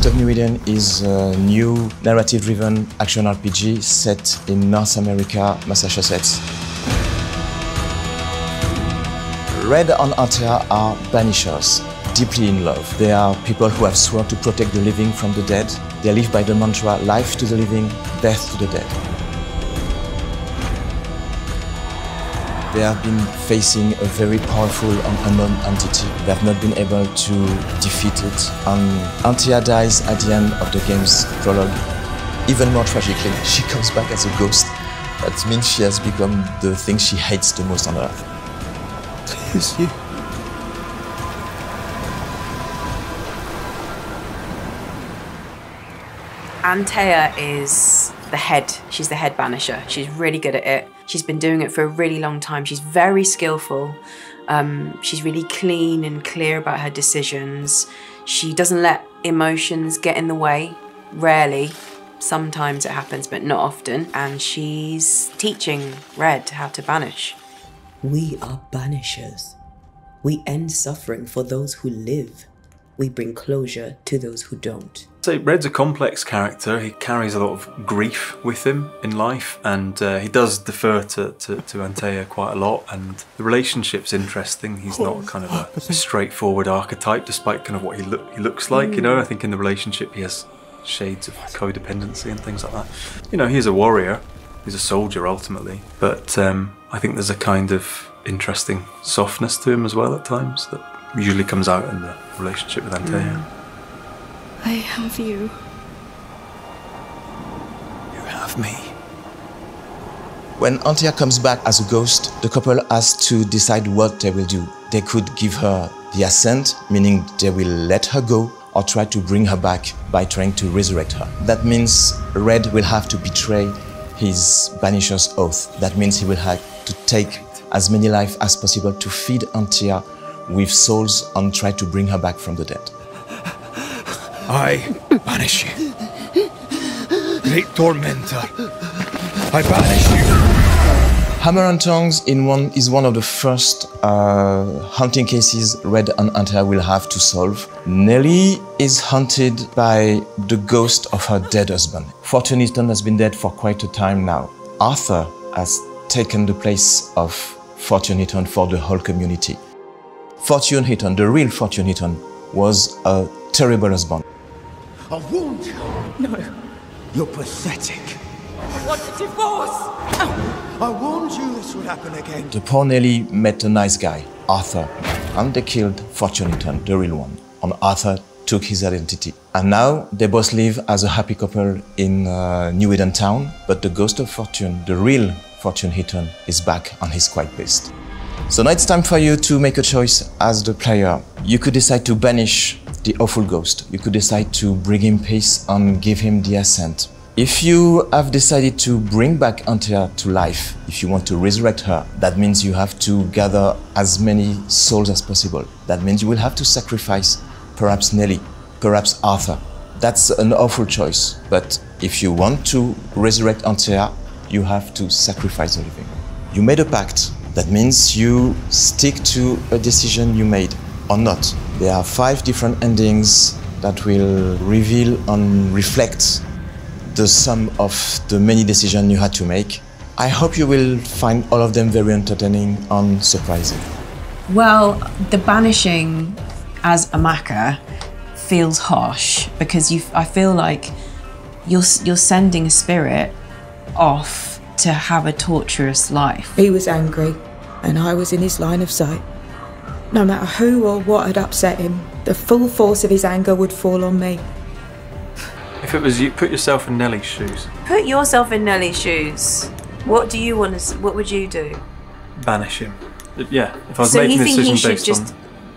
Gift of New Eden is a new narrative-driven action RPG set in North America, Massachusetts. Red and Antea are Banishers, deeply in love. They are people who have sworn to protect the living from the dead. They live by the mantra, life to the living, death to the dead. They have been facing a very powerful and unknown entity. They have not been able to defeat it. And Antea dies at the end of the game's prologue. Even more tragically, she comes back as a ghost. That means she has become the thing she hates the most on Earth. It's you. Antea is the head. She's the head banisher. She's really good at it. She's been doing it for a really long time. She's very skillful. She's really clean and clear about her decisions. She doesn't let emotions get in the way, rarely. Sometimes it happens, but not often. And she's teaching Red how to banish. We are banishers. We end suffering for those who live. We bring closure to those who don't. So Red's a complex character. He carries a lot of grief with him in life, and he does defer to Antea quite a lot, and the relationship's interesting. He's not kind of a straightforward archetype, despite kind of what he looks like, you know. I think in the relationship he has shades of codependency and things like that. You know, he's a warrior, he's a soldier ultimately, but I think there's a kind of interesting softness to him as well at times that usually comes out in the relationship with Antea. I have you. You have me. When Antea comes back as a ghost, the couple has to decide what they will do. They could give her the assent, meaning they will let her go, or try to bring her back by trying to resurrect her. That means Red will have to betray his Banisher's oath. That means he will have to take as many lives as possible to feed Antea with souls and try to bring her back from the dead. I banish you. Great tormentor, I banish you. Hammer and Tongs is one of the first haunting cases Red and Antea will have to solve. Nellie is haunted by the ghost of her dead husband. Fortune Heaton has been dead for quite a time now. Arthur has taken the place of Fortune Heaton for the whole community. Fortune Heaton, the real Fortune Heaton, was a terrible husband. I warned you. No. You're pathetic. I want a divorce! I warned you this would happen again. The poor Nellie met a nice guy, Arthur, and they killed Fortune Heaton, the real one. And Arthur took his identity. And now they both live as a happy couple in New Eden town, but the ghost of Fortune, the real Fortune Heaton, is back and he's quite pissed. So now it's time for you to make a choice as the player. You could decide to banish the awful ghost. You could decide to bring him peace and give him the assent. If you have decided to bring back Antea to life, if you want to resurrect her, that means you have to gather as many souls as possible. That means you will have to sacrifice perhaps Nellie, perhaps Arthur. That's an awful choice, but if you want to resurrect Antea, you have to sacrifice the living. You made a pact. That means you stick to a decision you made or not. There are 5 different endings that will reveal and reflect the sum of the many decisions you had to make. I hope you will find all of them very entertaining and surprising. Well, the banishing as a macker feels harsh because I feel like you're sending a spirit off to have a torturous life. He was angry, and I was in his line of sight. No matter who or what had upset him, the full force of his anger would fall on me. If it was you, put yourself in Nellie's shoes. Put yourself in Nellie's shoes. What do you want to? What would you do? Banish him. Yeah, if I was So making you a think decision he should based just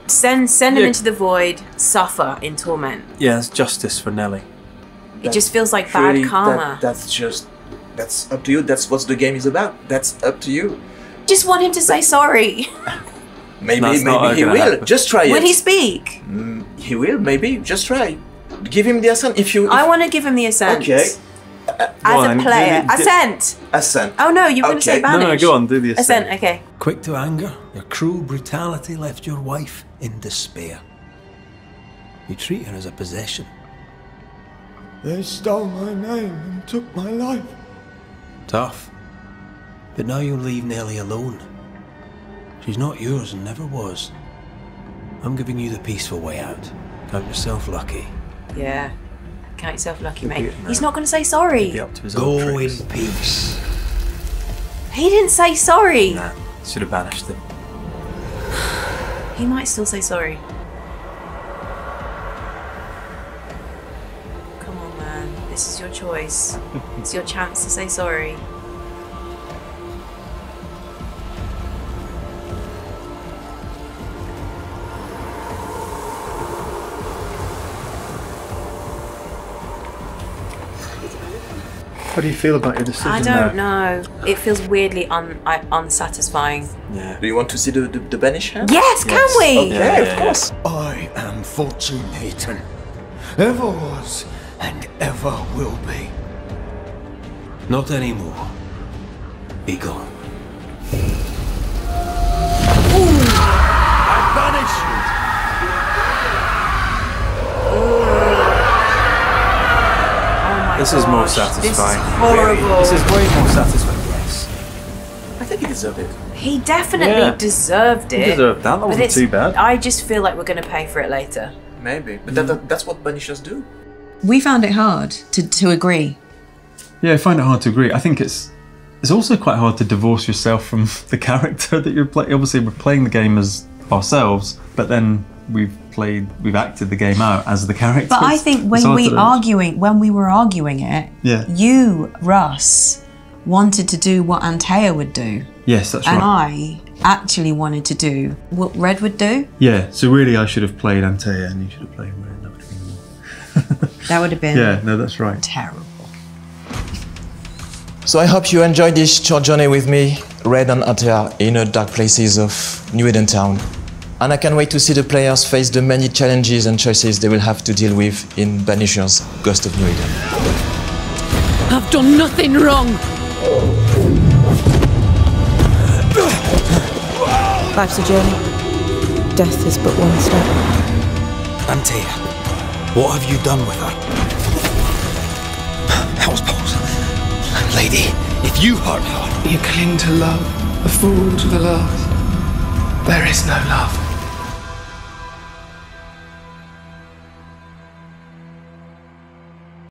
on... send him into the void, suffer in torment? Yeah, it's justice for Nellie. It just feels like bad karma. That's up to you. That's what the game is about. That's up to you. Just want him to say sorry. Maybe he will. Happen. Just try it. Will he speak? He will, maybe. Just try. Give him the assent if you... I want to give him the assent. Okay. As a player. Assent! Assent. Oh no, you're going to say banish. No, go on, do the assent. Assent, okay. Quick to anger, your cruel brutality left your wife in despair. You treat her as a possession, They stole my name and took my life. Tough. But now you'll leave Nellie alone. She's not yours and never was. I'm giving you the peaceful way out. Count yourself lucky. Yeah. Count yourself lucky, mate. He's not going to say sorry. Be up to his old Go in tricks. peace. He didn't say sorry. Nah, should have banished him. He might still say sorry. Come on, man. This is your choice. It's your chance to say sorry. How do you feel about your decision? I don't know. It feels weirdly unsatisfying. Yeah. Do you want to see the Banishers? Yes, can we? Okay, of course. I am fortunated. Ever was and ever will be. Not anymore. Be gone. I banish you. This is more This satisfying. is horrible. This is way more satisfying. Yes. I think he deserved it. He definitely Yeah. deserved it. He deserved that. That but wasn't it's- too bad. I just feel like we're going to pay for it later. Maybe. But that's what Banishers do. We found it hard to agree. Yeah, I find it hard to agree. I think it's also quite hard to divorce yourself from the character that you're playing. Obviously, we're playing the game as ourselves, but then we've acted the game out as the characters. But I think when we were arguing it, Yeah. you, Russ, wanted to do what Antea would do. Yes, that's And right. I actually wanted to do what Red would do. Yeah, so really I should have played Antea and you should have played Red. That would have been more. That would have been Yeah, no, that's right. terrible. So I hope you enjoyed this short journey with me, Red and Antea, in the dark places of New Eden Town. And I can't wait to see the players face the many challenges and choices they will have to deal with in Banishers, Ghost of New Eden. I've done nothing wrong. Life's a journey. Death is but one step. Antea, what have you done with her? Housepose. Lady, if you hurt her... You cling to love, a fool to the last. There is no love.